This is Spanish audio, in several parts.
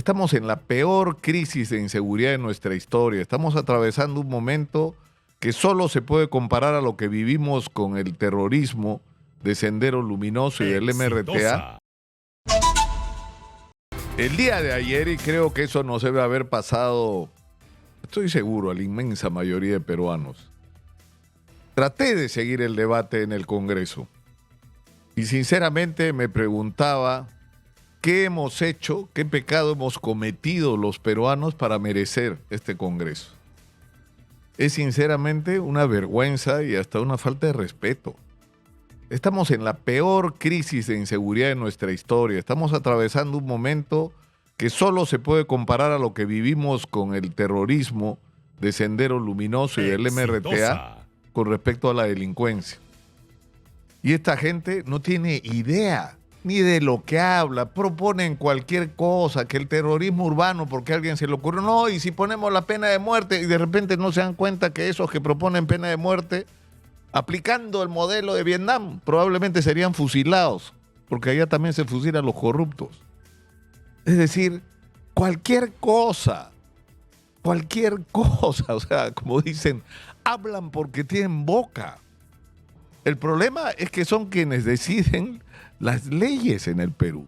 Estamos en la peor crisis de inseguridad de nuestra historia. Estamos atravesando un momento que solo se puede comparar a lo que vivimos con el terrorismo de Sendero Luminoso y del MRTA. El día de ayer, y creo que eso nos debe haber pasado, estoy seguro, a la inmensa mayoría de peruanos, traté de seguir el debate en el Congreso y sinceramente me preguntaba qué hemos hecho, qué pecado hemos cometido los peruanos para merecer este Congreso. Es sinceramente una vergüenza y hasta una falta de respeto. Estamos en la peor crisis de inseguridad de nuestra historia. Estamos atravesando un momento que solo se puede comparar a lo que vivimos con el terrorismo de Sendero Luminoso y del MRTA con respecto a la delincuencia. Y esta gente no tiene idea ni de lo que habla, proponen cualquier cosa, que el terrorismo urbano, porque a alguien se le ocurrió, no, y si ponemos la pena de muerte, y de repente no se dan cuenta que esos que proponen pena de muerte, aplicando el modelo de Vietnam, probablemente serían fusilados, porque allá también se fusilan los corruptos. Es decir, cualquier cosa, o sea, como dicen, hablan porque tienen boca. El problema es que son quienes deciden las leyes en el Perú,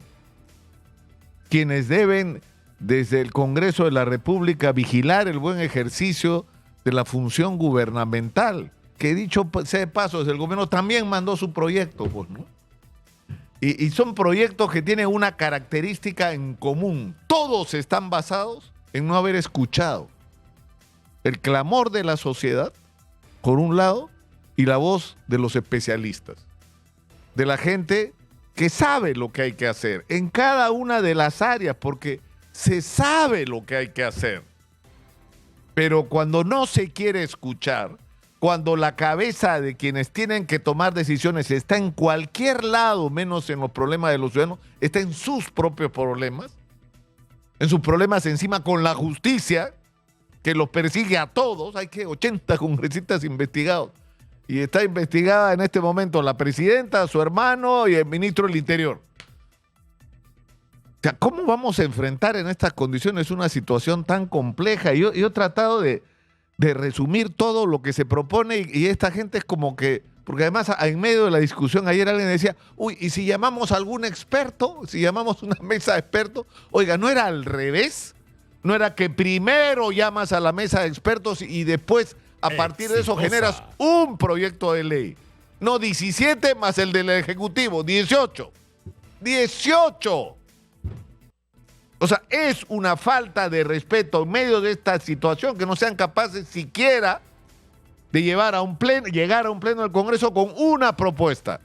quienes deben desde el Congreso de la República vigilar el buen ejercicio de la función gubernamental, que dicho sea de paso, desde el gobierno también mandó su proyecto, pues, ¿no? Y son proyectos que tienen una característica en común. Todos están basados en no haber escuchado el clamor de la sociedad, por un lado, y la voz de los especialistas, de la gente que sabe lo que hay que hacer en cada una de las áreas, porque se sabe lo que hay que hacer. Pero cuando no se quiere escuchar, cuando la cabeza de quienes tienen que tomar decisiones está en cualquier lado, menos en los problemas de los ciudadanos, está en sus propios problemas, en sus problemas encima con la justicia, que los persigue a todos. Hay que 80 congresistas investigados. Y está investigada en este momento la presidenta, su hermano y el ministro del Interior. O sea, ¿cómo vamos a enfrentar en estas condiciones una situación tan compleja? Yo he tratado de resumir todo lo que se propone y esta gente es como que, porque además en medio de la discusión ayer alguien decía, uy, ¿y si llamamos a algún experto? Si llamamos una mesa de expertos, oiga, ¿no era al revés? ¿No era que primero llamas a la mesa de expertos y después a partir de eso generas un proyecto de ley? No 17 más el del Ejecutivo, 18. 18. O sea, es una falta de respeto en medio de esta situación que no sean capaces siquiera de llegar a un pleno del Congreso con una propuesta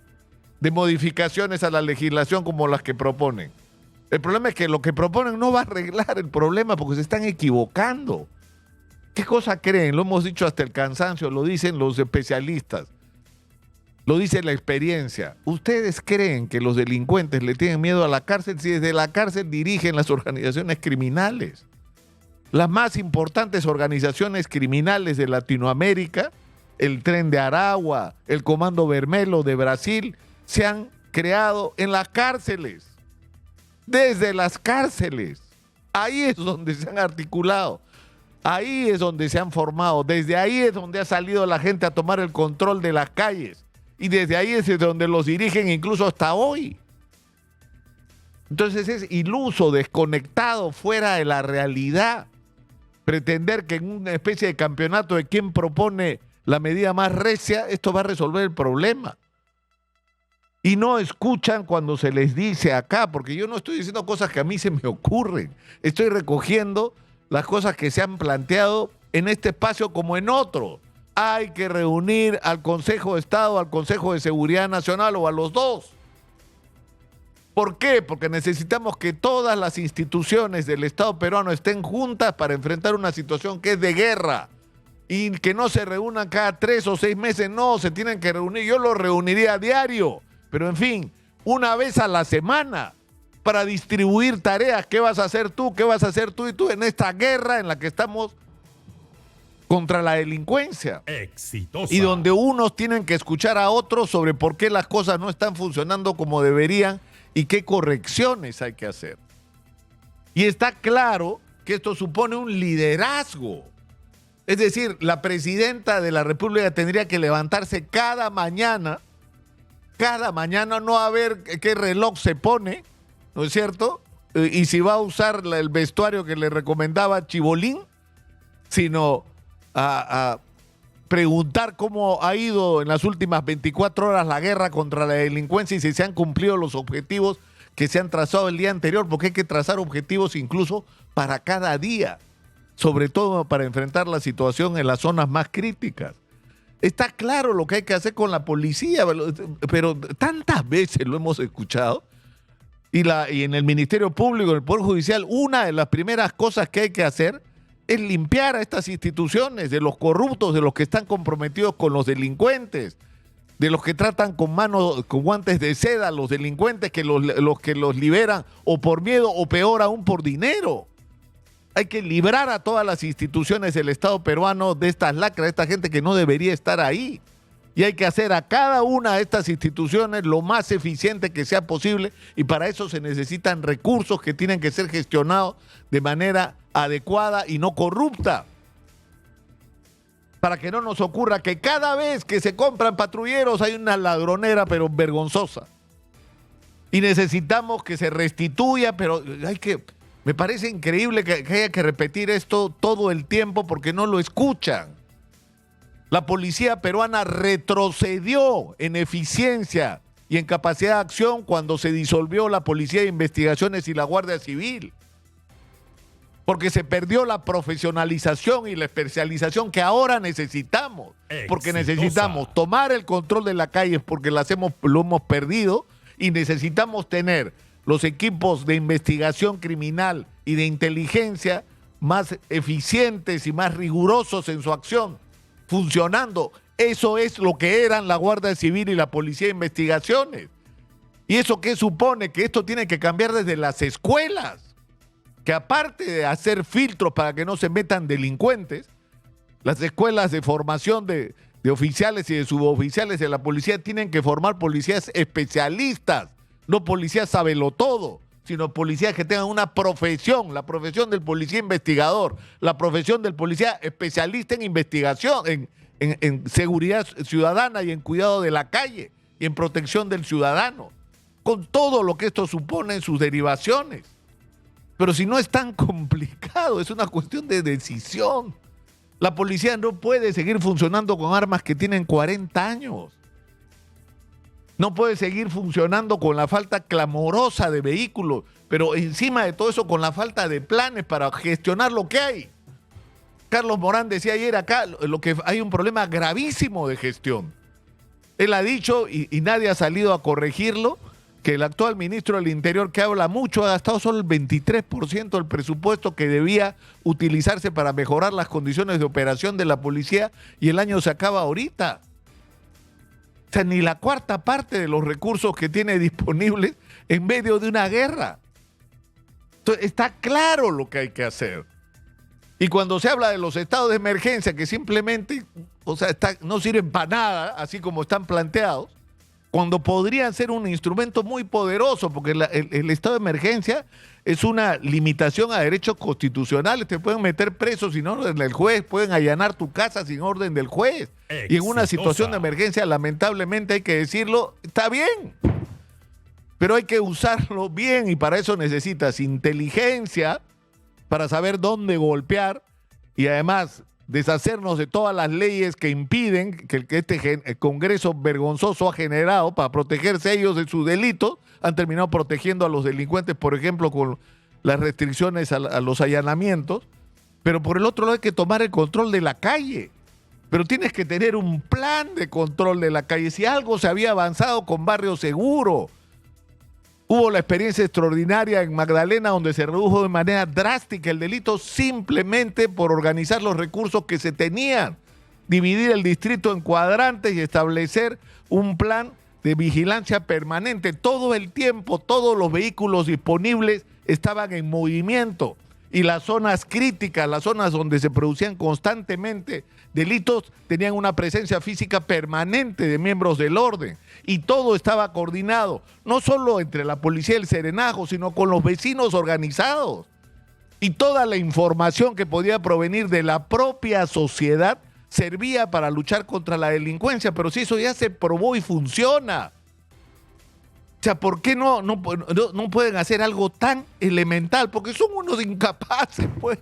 de modificaciones a la legislación como las que proponen. El problema es que lo que proponen no va a arreglar el problema porque se están equivocando. ¿Qué cosa creen? Lo hemos dicho hasta el cansancio, lo dicen los especialistas, lo dice la experiencia. ¿Ustedes creen que los delincuentes le tienen miedo a la cárcel si desde la cárcel dirigen las organizaciones criminales? Las más importantes organizaciones criminales de Latinoamérica, el Tren de Aragua, el Comando Vermelho de Brasil, se han creado en las cárceles. Desde las cárceles. Ahí es donde se han articulado. Ahí es donde se han formado, desde ahí es donde ha salido la gente a tomar el control de las calles y desde ahí es donde los dirigen incluso hasta hoy. Entonces es iluso, desconectado, fuera de la realidad, pretender que en una especie de campeonato de quién propone la medida más recia, esto va a resolver el problema. Y no escuchan cuando se les dice acá, porque yo no estoy diciendo cosas que a mí se me ocurren, estoy recogiendo las cosas que se han planteado en este espacio como en otro. Hay que reunir al Consejo de Estado, al Consejo de Seguridad Nacional o a los dos. ¿Por qué? Porque necesitamos que todas las instituciones del Estado peruano estén juntas para enfrentar una situación que es de guerra y que no se reúnan cada 3 o 6 meses, no, se tienen que reunir. Yo lo reuniría a diario, pero en fin, una vez a la semana, para distribuir tareas. ¿Qué vas a hacer tú? ¿Qué vas a hacer tú y tú en esta guerra en la que estamos contra la delincuencia? Exitosa. Y donde unos tienen que escuchar a otros sobre por qué las cosas no están funcionando como deberían y qué correcciones hay que hacer. Y está claro que esto supone un liderazgo. Es decir, la presidenta de la República tendría que levantarse cada mañana, no a ver qué reloj se pone, ¿no es cierto? Y si va a usar el vestuario que le recomendaba Chibolín, sino a preguntar cómo ha ido en las últimas 24 horas la guerra contra la delincuencia y si se han cumplido los objetivos que se han trazado el día anterior, porque hay que trazar objetivos incluso para cada día, sobre todo para enfrentar la situación en las zonas más críticas. Está claro lo que hay que hacer con la policía, pero tantas veces lo hemos escuchado. Y en el Ministerio Público, en el Poder Judicial, una de las primeras cosas que hay que hacer es limpiar a estas instituciones de los corruptos, de los que están comprometidos con los delincuentes, de los que tratan con guantes de seda a los delincuentes, los que los liberan o por miedo o peor aún por dinero. Hay que librar a todas las instituciones del Estado peruano de estas lacras, de esta gente que no debería estar ahí. Y hay que hacer a cada una de estas instituciones lo más eficiente que sea posible, y para eso se necesitan recursos que tienen que ser gestionados de manera adecuada y no corrupta. Para que no nos ocurra que cada vez que se compran patrulleros hay una ladronera pero vergonzosa. Y necesitamos que se restituya, pero me parece increíble que haya que repetir esto todo el tiempo porque no lo escuchan. La policía peruana retrocedió en eficiencia y en capacidad de acción cuando se disolvió la Policía de Investigaciones y la Guardia Civil. Porque se perdió la profesionalización y la especialización que ahora necesitamos. Porque necesitamos tomar el control de la calle porque lo hemos perdido, y necesitamos tener los equipos de investigación criminal y de inteligencia más eficientes y más rigurosos en su acción, funcionando. Eso es lo que eran la Guardia Civil y la Policía de Investigaciones. ¿Y eso qué supone? Que esto tiene que cambiar desde las escuelas. Que aparte de hacer filtros para que no se metan delincuentes, las escuelas de formación de oficiales y de suboficiales de la policía tienen que formar policías especialistas, no policías sabelotodo, sino policías que tengan una profesión, la profesión del policía investigador, la profesión del policía especialista en investigación, en seguridad ciudadana y en cuidado de la calle y en protección del ciudadano, con todo lo que esto supone en sus derivaciones. Pero si no es tan complicado, es una cuestión de decisión. La policía no puede seguir funcionando con armas que tienen 40 años. No puede seguir funcionando con la falta clamorosa de vehículos, pero encima de todo eso con la falta de planes para gestionar lo que hay. Carlos Morán decía ayer acá que hay un problema gravísimo de gestión. Él ha dicho, y nadie ha salido a corregirlo, que el actual ministro del Interior, que habla mucho, ha gastado solo el 23% del presupuesto que debía utilizarse para mejorar las condiciones de operación de la policía, y el año se acaba ahorita. O sea, ni la cuarta parte de los recursos que tiene disponibles en medio de una guerra. Entonces, está claro lo que hay que hacer. Y cuando se habla de los estados de emergencia, que simplemente, no sirven para nada, así como están planteados, cuando podrían ser un instrumento muy poderoso, porque el estado de emergencia es una limitación a derechos constitucionales. Te pueden meter preso sin orden del juez, pueden allanar tu casa sin orden del juez. Y en una situación de emergencia, lamentablemente hay que decirlo, está bien, pero hay que usarlo bien, y para eso necesitas inteligencia para saber dónde golpear, y además deshacernos de todas las leyes que impiden que este Congreso vergonzoso ha generado para protegerse ellos de sus delitos. Han terminado protegiendo a los delincuentes, por ejemplo, con las restricciones a los allanamientos. Pero por el otro lado hay que tomar el control de la calle. Pero tienes que tener un plan de control de la calle. Si algo se había avanzado con Barrio Seguro, hubo la experiencia extraordinaria en Magdalena, donde se redujo de manera drástica el delito simplemente por organizar los recursos que se tenían, dividir el distrito en cuadrantes y establecer un plan de vigilancia permanente. Todo el tiempo, todos los vehículos disponibles estaban en movimiento, y las zonas críticas, las zonas donde se producían constantemente delitos, tenían una presencia física permanente de miembros del orden, y todo estaba coordinado, no solo entre la policía y el Serenajo, sino con los vecinos organizados. Y toda la información que podía provenir de la propia sociedad servía para luchar contra la delincuencia, pero si eso ya se probó y funciona. O sea, ¿por qué no pueden hacer algo tan elemental? Porque son unos incapaces, pues.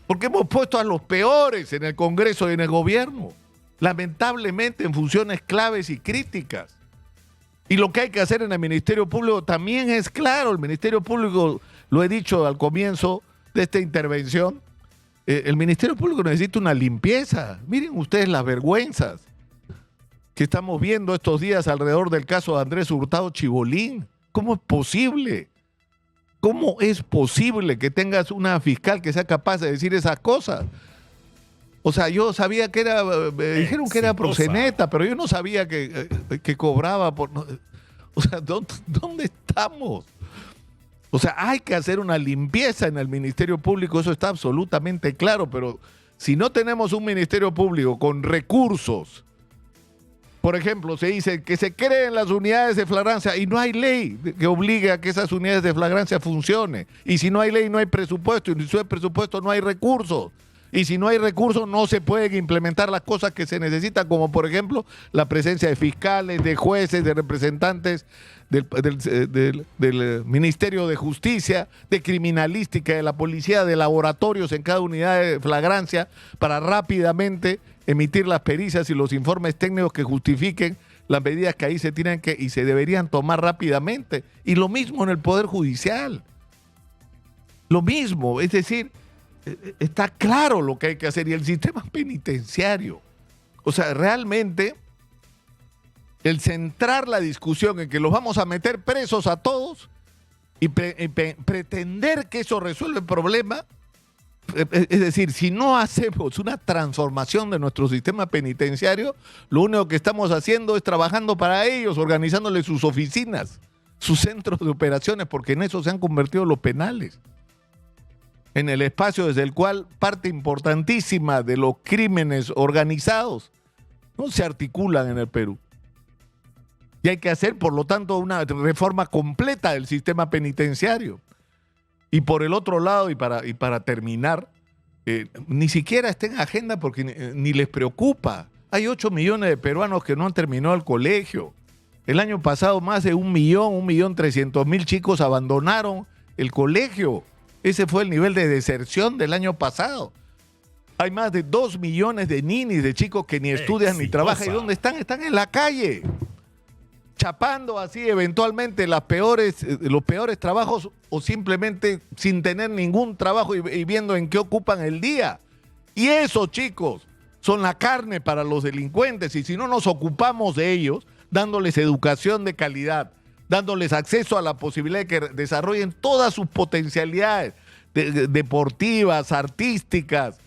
Porque hemos puesto a los peores en el Congreso y en el gobierno, lamentablemente en funciones claves y críticas. Y lo que hay que hacer en el Ministerio Público también es claro. El Ministerio Público, lo he dicho al comienzo de esta intervención, el Ministerio Público necesita una limpieza. Miren ustedes las vergüenzas que estamos viendo estos días alrededor del caso de Andrés Hurtado Chibolín. ¿Cómo es posible? ¿Cómo es posible que tengas una fiscal que sea capaz de decir esas cosas? O sea, yo sabía que era, me dijeron que era proxeneta, pero yo no sabía que cobraba por... O sea, ¿dónde estamos? O sea, hay que hacer una limpieza en el Ministerio Público, eso está absolutamente claro, pero si no tenemos un Ministerio Público con recursos, por ejemplo, se dice que se creen las unidades de flagrancia y no hay ley que obligue a que esas unidades de flagrancia funcionen. Y si no hay ley, no hay presupuesto. Y si no hay presupuesto, no hay recursos. Y si no hay recursos, no se pueden implementar las cosas que se necesitan, como por ejemplo la presencia de fiscales, de jueces, de representantes del Ministerio de Justicia, de criminalística, de la policía, de laboratorios en cada unidad de flagrancia para rápidamente emitir las pericias y los informes técnicos que justifiquen las medidas que ahí se tienen que y se deberían tomar rápidamente. Y lo mismo en el Poder Judicial. Lo mismo, es decir, está claro lo que hay que hacer. Y el sistema penitenciario, o sea, realmente el centrar la discusión en que los vamos a meter presos a todos y pretender que eso resuelve el problema, es decir, si no hacemos una transformación de nuestro sistema penitenciario, lo único que estamos haciendo es trabajando para ellos, organizándoles sus oficinas, sus centros de operaciones, porque en eso se han convertido los penales. En el espacio desde el cual parte importantísima de los crímenes organizados no se articulan en el Perú. Y hay que hacer, por lo tanto, una reforma completa del sistema penitenciario. Y por el otro lado, y para terminar, ni siquiera está en agenda porque ni les preocupa. Hay 8 millones de peruanos que no han terminado el colegio. El año pasado más de 1.300.000 chicos abandonaron el colegio. Ese fue el nivel de deserción del año pasado. Hay más de 2 millones de ninis, de chicos que ni estudian ni trabajan. ¿Y dónde están? Están en la calle, chapando así eventualmente los peores trabajos o simplemente sin tener ningún trabajo y viendo en qué ocupan el día. Y esos chicos son la carne para los delincuentes, y si no nos ocupamos de ellos, dándoles educación de calidad, dándoles acceso a la posibilidad de que desarrollen todas sus potencialidades deportivas, artísticas,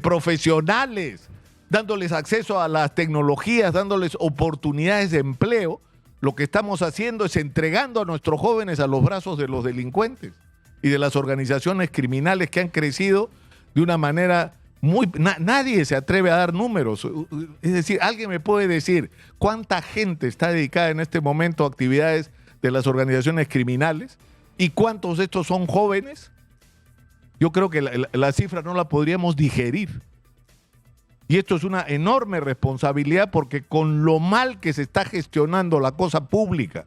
profesionales, dándoles acceso a las tecnologías, dándoles oportunidades de empleo, lo que estamos haciendo es entregando a nuestros jóvenes a los brazos de los delincuentes y de las organizaciones criminales que han crecido de una manera nadie se atreve a dar números. Es decir, alguien me puede decir cuánta gente está dedicada en este momento a actividades de las organizaciones criminales y cuántos de estos son jóvenes. Yo creo que la cifra no la podríamos digerir. Y esto es una enorme responsabilidad porque con lo mal que se está gestionando la cosa pública,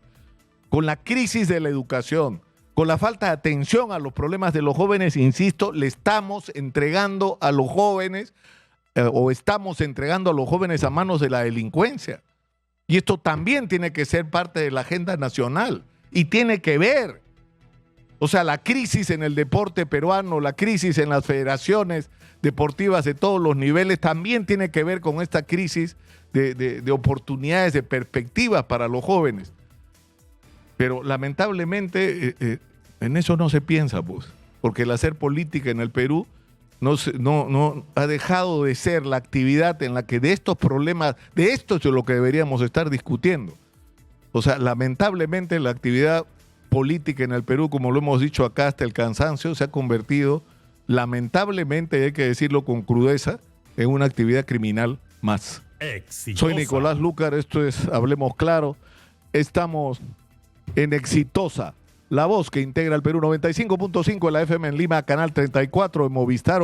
con la crisis de la educación, con la falta de atención a los problemas de los jóvenes, insisto, le estamos entregando a los jóvenes estamos entregando a los jóvenes a manos de la delincuencia. Y esto también tiene que ser parte de la agenda nacional y tiene que ver. O sea, la crisis en el deporte peruano, la crisis en las federaciones deportivas de todos los niveles también tiene que ver con esta crisis de oportunidades, de perspectivas para los jóvenes. Pero lamentablemente en eso no se piensa, pues, porque el hacer política en el Perú no ha dejado de ser la actividad en la que de estos problemas, de esto es lo que deberíamos estar discutiendo. O sea, lamentablemente la actividad política en el Perú, como lo hemos dicho acá hasta el cansancio, se ha convertido, lamentablemente, hay que decirlo con crudeza, en una actividad criminal más. Exitosa. Soy Nicolás Lúcar, esto es Hablemos Claro. Estamos en Exitosa, La voz que integra el Perú, 95.5 en la FM en Lima, canal 34 en Movistar.